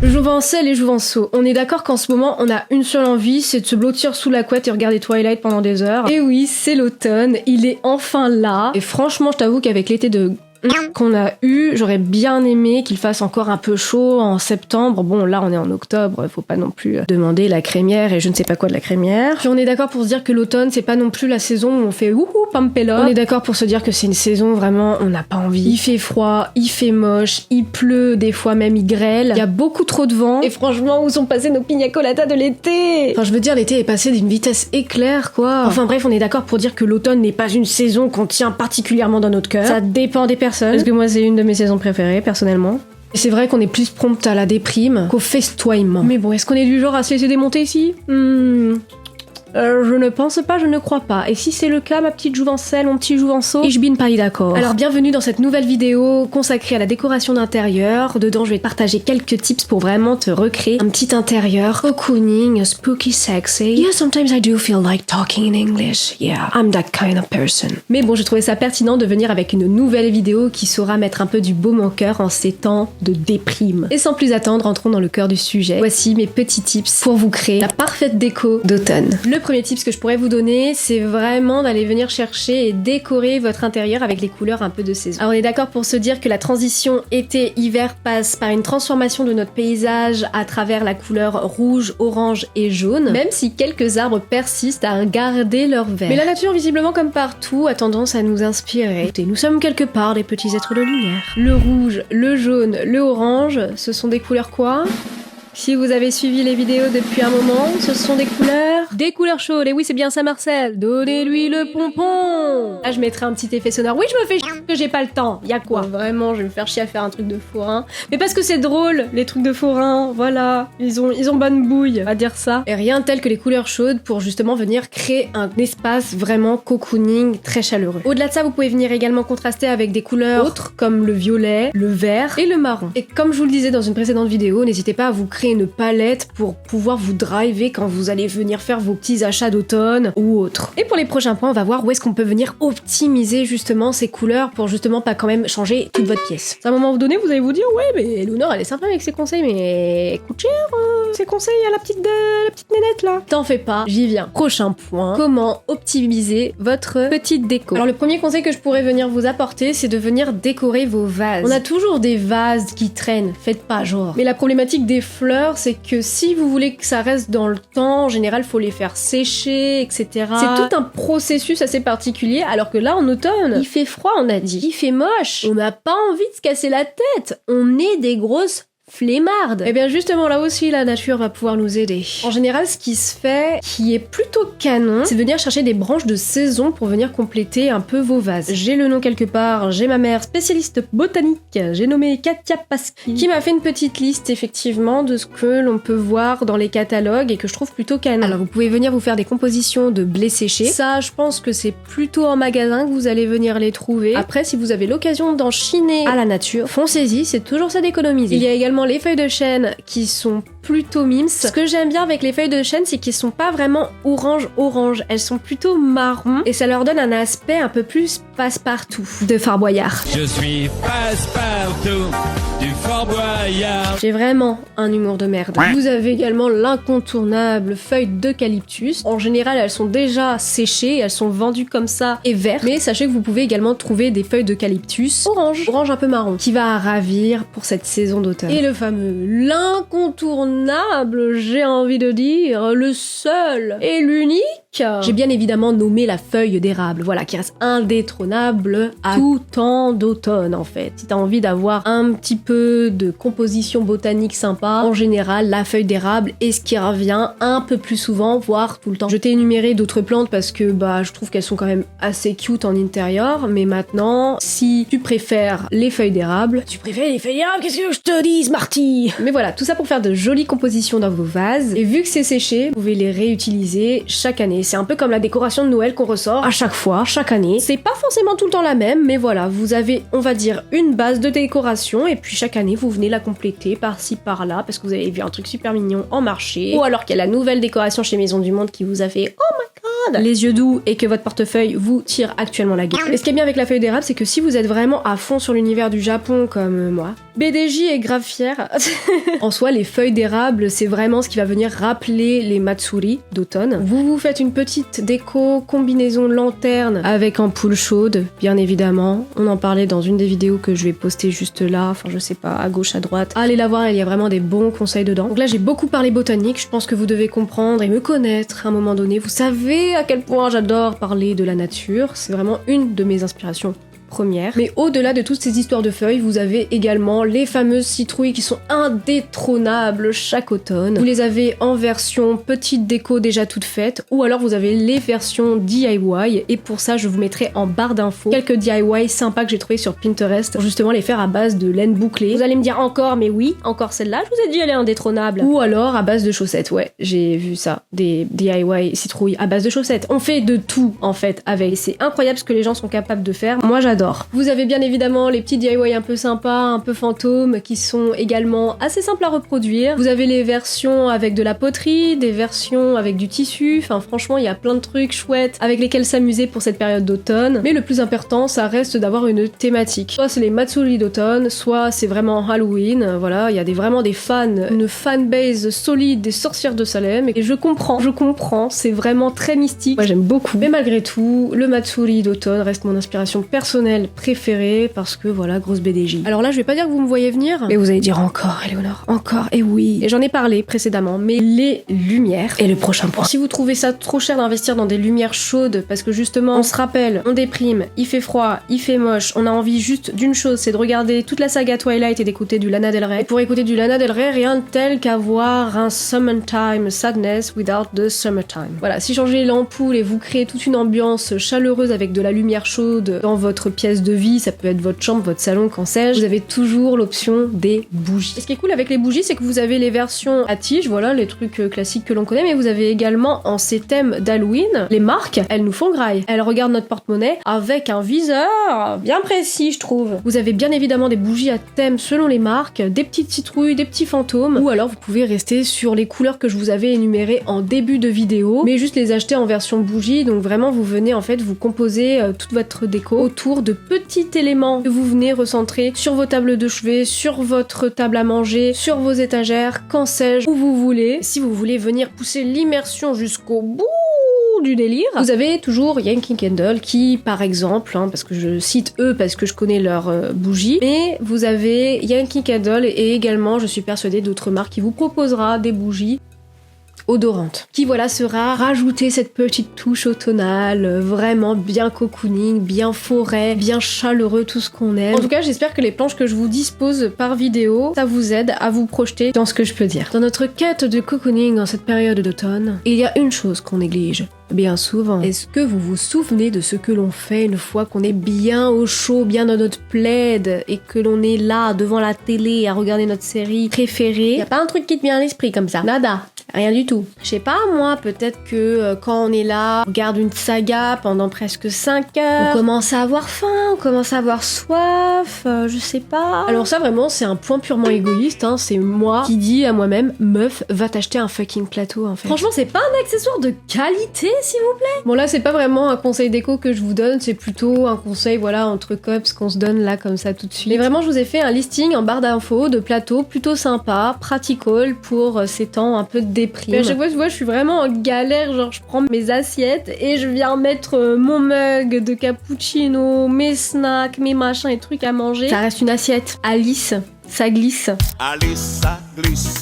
Jouvencel et Jouvenceau, on est d'accord qu'en ce moment on a une seule envie, c'est de se blottir sous la couette et regarder Twilight pendant des heures. Et oui, c'est l'automne, il est enfin là. Et franchement, je t'avoue qu'avec l'été de qu'on a eu, j'aurais bien aimé qu'il fasse encore un peu chaud en septembre. Bon, là on est en octobre, faut pas non plus demander la crémière et je ne sais pas quoi de la crémière. Puis on est d'accord pour se dire que l'automne c'est pas non plus la saison où on fait wouhou pampella. On est d'accord pour se dire que c'est une saison vraiment on n'a pas envie. Il fait froid, il fait moche, il pleut, des fois même il grêle. Il y a beaucoup trop de vent. Et franchement, où sont passés nos pina coladas de l'été? Enfin, je veux dire, l'été est passé d'une vitesse éclair, quoi. Enfin bref, on est d'accord pour dire que l'automne n'est pas une saison qu'on tient particulièrement dans notre cœur. Ça dépend des personnes. Parce que moi, c'est une de mes saisons préférées, personnellement. Et c'est vrai qu'on est plus prompte à la déprime qu'au festoiement. Mais bon, est-ce qu'on est du genre à se laisser démonter ici? Je ne pense pas, je ne crois pas. Et si c'est le cas, ma petite Jouvencel, mon petit Jouvenceau, ich bin pas d'accord. Alors bienvenue dans cette nouvelle vidéo consacrée à la décoration d'intérieur. Dedans, je vais te partager quelques tips pour vraiment te recréer un petit intérieur cocooning, spooky, sexy. Yeah, sometimes I do feel like talking in English. Yeah, I'm that kind of person. Mais bon, j'ai trouvé ça pertinent de venir avec une nouvelle vidéo qui saura mettre un peu du baume au cœur en ces temps de déprime. Et sans plus attendre, entrons dans le cœur du sujet. Voici mes petits tips pour vous créer la parfaite déco d'automne. Le premier tips que je pourrais vous donner, c'est vraiment d'aller venir chercher et décorer votre intérieur avec les couleurs un peu de saison. Alors on est d'accord pour se dire que la transition été-hiver passe par une transformation de notre paysage à travers la couleur rouge, orange et jaune, même si quelques arbres persistent à garder leur vert. Mais la nature, visiblement comme partout, a tendance à nous inspirer. Écoutez, nous sommes quelque part des petits êtres de lumière. Le rouge, le jaune, le orange, ce sont des couleurs quoi ? Si vous avez suivi les vidéos depuis un moment, ce sont des couleurs chaudes. Et oui, c'est bien ça, Marcel. Donnez-lui le pompon. Là, je mettrai un petit effet sonore. Oui, je me fais chier que j'ai pas le temps. Y'a quoi? Vraiment, je vais me faire chier à faire un truc de forain. Mais parce que c'est drôle, les trucs de forain. Voilà, ils ont bonne bouille, à dire ça. Et rien tel que les couleurs chaudes pour justement venir créer un espace vraiment cocooning, très chaleureux. Au-delà de ça, vous pouvez venir également contraster avec des couleurs autres comme le violet, le vert et le marron. Et comme je vous le disais dans une précédente vidéo, n'hésitez pas à vous créer une palette pour pouvoir vous driver quand vous allez venir faire vos petits achats d'automne ou autres. Et pour les prochains points, on va voir où est-ce qu'on peut venir optimiser justement ces couleurs pour justement pas quand même changer toute votre pièce. À un moment donné, vous allez vous dire, ouais, mais Eleonore, elle est sympa avec ses conseils, mais elle coûte cher, ses conseils à la petite nénette là. T'en fais pas, j'y viens. Prochain point, comment optimiser votre petite déco. Alors le premier conseil que je pourrais venir vous apporter, c'est de venir décorer vos vases. On a toujours des vases qui traînent, faites pas genre. Mais la problématique des fleurs, c'est que si vous voulez que ça reste dans le temps, en général, faut les faire sécher, etc. C'est tout un processus assez particulier, alors que là, en automne, il fait froid, on a dit. Il fait moche. On n'a pas envie de se casser la tête. On est des grosses flemmarde. Et bien justement là aussi la nature va pouvoir nous aider. En général ce qui se fait, qui est plutôt canon, c'est de venir chercher des branches de saison pour venir compléter un peu vos vases. J'ai le nom quelque part, j'ai ma mère spécialiste botanique, j'ai nommé Katia Pasqui, qui m'a fait une petite liste effectivement de ce que l'on peut voir dans les catalogues et que je trouve plutôt canon. Alors vous pouvez venir vous faire des compositions de blé séché. Ça je pense que c'est plutôt en magasin que vous allez venir les trouver. Après si vous avez l'occasion d'en chiner à la nature, foncez-y, c'est toujours ça d'économiser. Il y a également les feuilles de chêne qui sont plutôt mimes. Ce que j'aime bien avec les feuilles de chêne, c'est qu'elles sont pas vraiment orange, elles sont plutôt marron et ça leur donne un aspect un peu plus passe-partout de Fort Boyard. Je suis passe-partout du Fort Boyard. J'ai vraiment un humour de merde. Vous avez également l'incontournable feuille d'eucalyptus. En général, elles sont déjà séchées, elles sont vendues comme ça et vertes. Mais sachez que vous pouvez également trouver des feuilles d'eucalyptus orange un peu marron, qui va ravir pour cette saison d'automne. Et le fameux, l'incontournable, j'ai envie de dire, le seul et l'unique. J'ai bien évidemment nommé la feuille d'érable, voilà, qui reste indétrônable à tout temps d'automne en fait. Si t'as envie d'avoir un petit peu de composition botanique sympa, en général, la feuille d'érable est ce qui revient un peu plus souvent, voire tout le temps. Je t'ai énuméré d'autres plantes parce que je trouve qu'elles sont quand même assez cute en intérieur, mais maintenant, si tu préfères les feuilles d'érable, qu'est-ce que je te dis, Marty? Mais voilà, tout ça pour faire de jolies compositions dans vos vases, et vu que c'est séché, vous pouvez les réutiliser chaque année. C'est un peu comme la décoration de Noël qu'on ressort à chaque fois, chaque année. C'est pas forcément tout le temps la même, mais voilà, vous avez, on va dire, une base de décoration, et puis chaque année, vous venez la compléter par-ci, par-là, parce que vous avez vu un truc super mignon en marché, ou alors qu'il y a la nouvelle décoration chez Maison du Monde qui vous a fait « Oh my god !» les yeux doux, et que votre portefeuille vous tire actuellement la gueule. Et ce qui est bien avec la feuille d'érable, c'est que si vous êtes vraiment à fond sur l'univers du Japon, comme moi, BDJ est grave fière. En soi, les feuilles d'érable, c'est vraiment ce qui va venir rappeler les Matsuri d'automne. Vous vous faites une petite déco, combinaison lanterne avec ampoule chaude, bien évidemment. On en parlait dans une des vidéos que je vais poster juste là, enfin je sais pas, à gauche, à droite. Allez la voir, il y a vraiment des bons conseils dedans. Donc là, j'ai beaucoup parlé botanique, je pense que vous devez comprendre et me connaître à un moment donné. Vous savez à quel point j'adore parler de la nature, c'est vraiment une de mes inspirations première. Mais au-delà de toutes ces histoires de feuilles, vous avez également les fameuses citrouilles qui sont indétrônables chaque automne. Vous les avez en version petite déco déjà toute faite, ou alors vous avez les versions DIY, et pour ça je vous mettrai en barre d'infos quelques DIY sympas que j'ai trouvé sur Pinterest pour justement les faire à base de laine bouclée. Vous allez me dire encore, mais oui, encore celle-là, je vous ai dit elle est indétrônable. Ou alors à base de chaussettes, ouais, j'ai vu ça, des DIY citrouilles à base de chaussettes. On fait de tout en fait avec, c'est incroyable ce que les gens sont capables de faire, moi j'adore. Vous avez bien évidemment les petits DIY un peu sympas, un peu fantômes, qui sont également assez simples à reproduire. Vous avez les versions avec de la poterie, des versions avec du tissu, enfin franchement il y a plein de trucs chouettes avec lesquels s'amuser pour cette période d'automne. Mais le plus important, ça reste d'avoir une thématique. Soit c'est les Matsuri d'automne, soit c'est vraiment Halloween, voilà, il y a vraiment des fans, une fanbase solide des sorcières de Salem, et je comprends, c'est vraiment très mystique. Moi j'aime beaucoup. Mais malgré tout, le Matsuri d'automne reste mon inspiration personnelle préférée parce que voilà, grosse BDJ. Alors là, je vais pas dire que vous me voyez venir, mais vous allez dire encore, Éléonore, encore, et oui. Et j'en ai parlé précédemment, mais les lumières est le prochain point. Si vous trouvez ça trop cher d'investir dans des lumières chaudes, parce que justement, on se rappelle, on déprime, il fait froid, il fait moche, on a envie juste d'une chose, c'est de regarder toute la saga Twilight et d'écouter du Lana Del Rey. Et pour écouter du Lana Del Rey, rien de tel qu'avoir un Summertime Sadness without the Summertime. Voilà, si changez l'ampoule et vous créez toute une ambiance chaleureuse avec de la lumière chaude dans votre pièce de vie, ça peut être votre chambre, votre salon, quand sais-je, vous avez toujours l'option des bougies. Et ce qui est cool avec les bougies, c'est que vous avez les versions à tige, voilà, les trucs classiques que l'on connaît, mais vous avez également en ces thèmes d'Halloween, les marques, elles nous font graille. Elles regardent notre porte-monnaie avec un viseur bien précis, je trouve. Vous avez bien évidemment des bougies à thème selon les marques, des petites citrouilles, des petits fantômes, ou alors vous pouvez rester sur les couleurs que je vous avais énumérées en début de vidéo, mais juste les acheter en version bougie, donc vraiment vous venez en fait vous composer toute votre déco autour de petits éléments que vous venez recentrer sur vos tables de chevet, sur votre table à manger, sur vos étagères, quand sais-je, où vous voulez. Si vous voulez venir pousser l'immersion jusqu'au bout du délire, vous avez toujours Yankee Candle qui, par exemple, parce que je cite eux parce que je connais leurs bougies, mais vous avez Yankee Candle et également, je suis persuadée, d'autres marques qui vous proposera des bougies odorante, qui voilà sera rajouter cette petite touche automnale, vraiment bien cocooning, bien forêt, bien chaleureux, tout ce qu'on aime. En tout cas, j'espère que les planches que je vous dispose par vidéo, ça vous aide à vous projeter dans ce que je peux dire. Dans notre quête de cocooning en cette période d'automne, il y a une chose qu'on néglige bien souvent. Est-ce que vous vous souvenez de ce que l'on fait une fois qu'on est bien au chaud, bien dans notre plaid et que l'on est là devant la télé à regarder notre série préférée? Y a pas un truc qui te vient à l'esprit comme ça? Nada. Rien du tout. Je sais pas, moi, peut-être que quand on est là, on regarde une saga pendant presque 5 heures, on commence à avoir faim, on commence à avoir soif, je sais pas. Alors ça, vraiment, c'est un point purement égoïste, c'est moi qui dis à moi-même, meuf, va t'acheter un fucking plateau, en fait. Franchement, c'est pas un accessoire de qualité, s'il vous plaît. Bon, là, c'est pas vraiment un conseil déco que je vous donne, c'est plutôt un conseil, voilà, entre cops qu'on se donne là, comme ça, tout de suite. Mais vraiment, je vous ai fait un listing en barre d'infos de plateaux plutôt sympa, practical pour ces temps un peu de déprime. Mais à chaque fois, tu vois, je suis vraiment en galère, genre je prends mes assiettes et je viens mettre mon mug de cappuccino, mes snacks, mes machins et trucs à manger. Ça reste une assiette. Alice, ça glisse. Alice, ça glisse.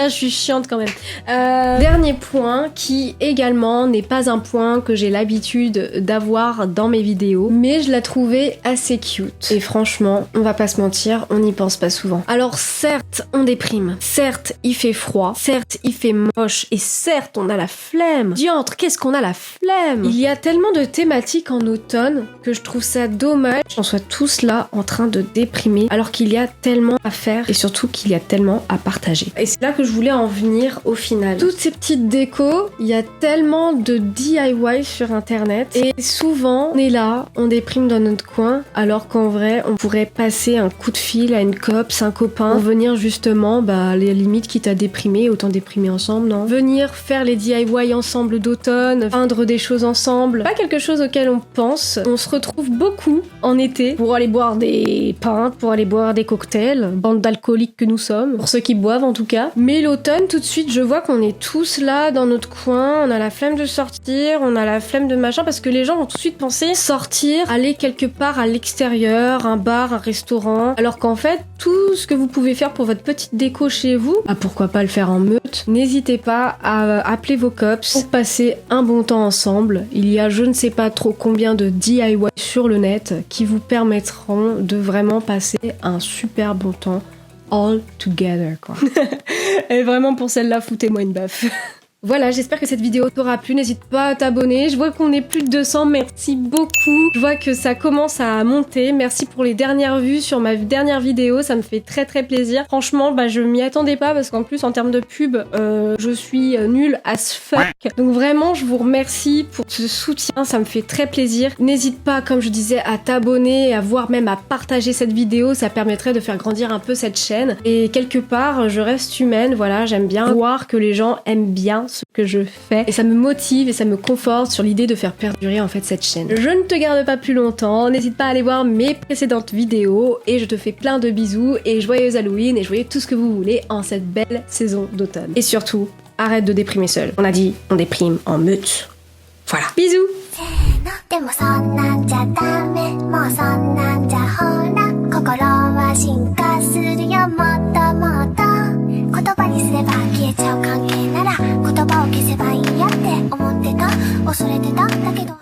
Je suis chiante quand même. Dernier point qui également n'est pas un point que j'ai l'habitude d'avoir dans mes vidéos, mais je la trouvais assez cute. Et franchement, on va pas se mentir, on n'y pense pas souvent. Alors certes, on déprime, certes, il fait froid, certes, il fait moche, et certes, on a la flemme. Diantre, qu'est-ce qu'on a la flemme? Il y a tellement de thématiques en automne que je trouve ça dommage qu'on soit tous là en train de déprimer, alors qu'il y a tellement à faire et surtout qu'il y a tellement à partager. Et c'est là que je je voulais en venir au final. Toutes ces petites décos, il y a tellement de DIY sur internet et souvent on est là, on déprime dans notre coin alors qu'en vrai on pourrait passer un coup de fil à une copse, un copain pour venir justement, les limites qui t'a déprimé, autant déprimer ensemble, non? Venir faire les DIY ensemble d'automne, peindre des choses ensemble, pas quelque chose auquel on pense. On se retrouve beaucoup en été pour aller boire des pintes, pour aller boire des cocktails, bande d'alcooliques que nous sommes, pour ceux qui boivent en tout cas. Mais l'automne, tout de suite, je vois qu'on est tous là dans notre coin, on a la flemme de sortir, on a la flemme de machin, parce que les gens vont tout de suite penser sortir, aller quelque part à l'extérieur, un bar, un restaurant, alors qu'en fait, tout ce que vous pouvez faire pour votre petite déco chez vous, pourquoi pas le faire en meute. N'hésitez pas à appeler vos cops pour passer un bon temps ensemble. Il y a je ne sais pas trop combien de DIY sur le net qui vous permettront de vraiment passer un super bon temps all together, quoi. Et vraiment pour celle-là, foutez-moi une baffe. Voilà, j'espère que cette vidéo t'aura plu, n'hésite pas à t'abonner, je vois qu'on est plus de 200, merci beaucoup, je vois que ça commence à monter, merci pour les dernières vues sur ma dernière vidéo, ça me fait très très plaisir, franchement je m'y attendais pas parce qu'en plus en termes de pub, je suis nulle as fuck, donc vraiment je vous remercie pour ce soutien, ça me fait très plaisir, n'hésite pas comme je disais à t'abonner, voire même à partager cette vidéo, ça permettrait de faire grandir un peu cette chaîne, et quelque part je reste humaine, voilà, j'aime bien voir que les gens aiment bien ce que je fais et ça me motive et ça me conforte sur l'idée de faire perdurer en fait cette chaîne. Je ne te garde pas plus longtemps, n'hésite pas à aller voir mes précédentes vidéos et je te fais plein de bisous et joyeux Halloween et joyeux tout ce que vous voulez en cette belle saison d'automne. Et surtout, arrête de déprimer seul. On a dit, on déprime en meute. Voilà. Bisous. でもそんなんじゃダメもうそんなんじゃほら心は進化するよもっともっと言葉にすれば消えちゃう関係なら言葉を消せばいいやって思ってた恐れてただけど